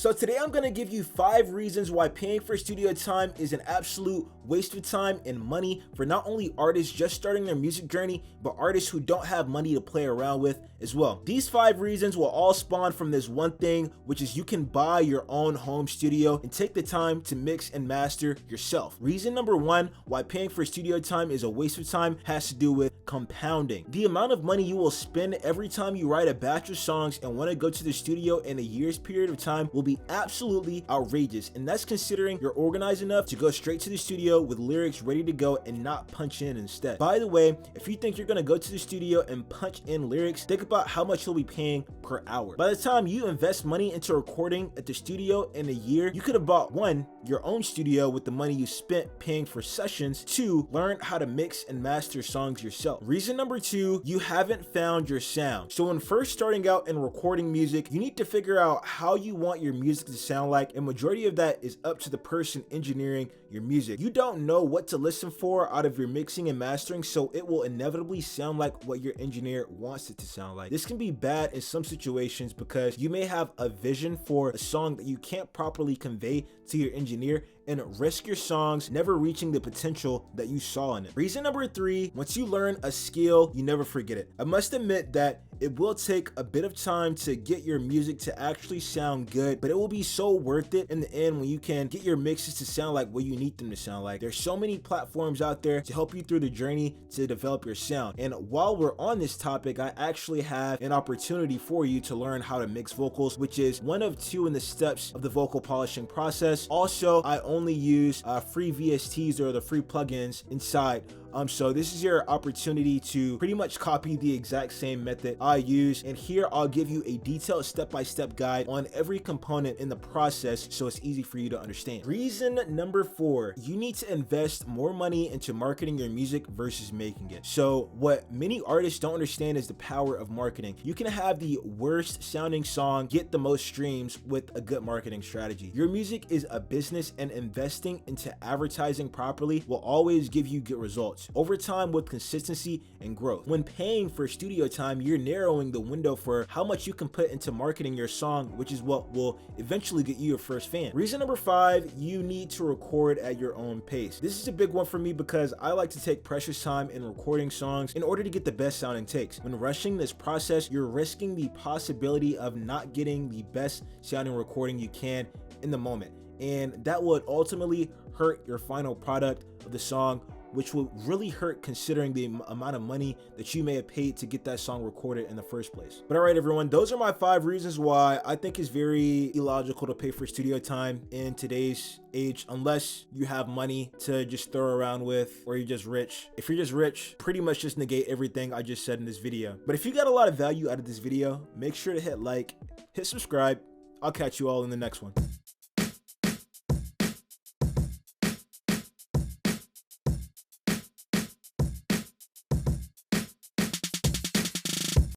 So today I'm gonna give you 5 reasons why paying for studio time is an absolute waste of time and money for not only artists just starting their music journey, but artists who don't have money to play around with as well. These 5 reasons will all spawn from this one thing, which is you can buy your own home studio and take the time to mix and master yourself. Reason number 1 why paying for studio time is a waste of time has to do with compounding. The amount of money you will spend every time you write a batch of songs and want to go to the studio in a year's period of time will be absolutely outrageous, and that's considering you're organized enough to go straight to the studio with lyrics ready to go and not punch in instead. By the way, if you think you're gonna go to the studio and punch in lyrics, think about how much you'll be paying per hour. By the time you invest money into recording at the studio in a year, you could have bought 1, your own studio with the money you spent paying for sessions, 2, learn how to mix and master songs yourself. Reason number 2, you haven't found your sound. So when first starting out and recording music, you need to figure out how you want your music to sound like, and majority of that is up to the person engineering your music. You don't know what to listen for out of your mixing and mastering, so it will inevitably sound like what your engineer wants it to sound like. This can be bad in some situations because you may have a vision for a song that you can't properly convey to your engineer and risk your songs never reaching the potential that you saw in it. Reason number 3, once you learn a skill, you never forget it. I must admit that it will take a bit of time to get your music to actually sound good, but it will be so worth it in the end when you can get your mixes to sound like what you need them to sound like. There's so many platforms out there to help you through the journey to develop your sound. And while we're on this topic, I actually have an opportunity for you to learn how to mix vocals, which is one of 2 in the steps of the vocal polishing process. Also, I only use free VSTs or the free plugins inside. So this is your opportunity to pretty much copy the exact same method I use, and here I'll give you a detailed step-by-step guide on every component in the process so it's easy for you to understand. Reason number 4, you need to invest more money into marketing your music versus making it. So what many artists don't understand is the power of marketing. You can have the worst sounding song get the most streams with a good marketing strategy. Your music is a business, and investing into advertising properly will always give you good results over time with consistency and growth. When paying for studio time, you're narrowing the window for how much you can put into marketing your song, which is what will eventually get you your first fan. Reason number 5, you need to record at your own pace. This is a big one for me because I like to take precious time in recording songs in order to get the best sounding takes. When rushing this process, you're risking the possibility of not getting the best sounding recording you can in the moment, and that would ultimately hurt your final product of the song, which will really hurt considering the amount of money that you may have paid to get that song recorded in the first place. But all right, everyone, those are my 5 reasons why I think it's very illogical to pay for studio time in today's age, unless you have money to just throw around with, or you're just rich. If you're just rich, pretty much just negate everything I just said in this video. But if you got a lot of value out of this video, make sure to hit like, hit subscribe. I'll catch you all in the next one.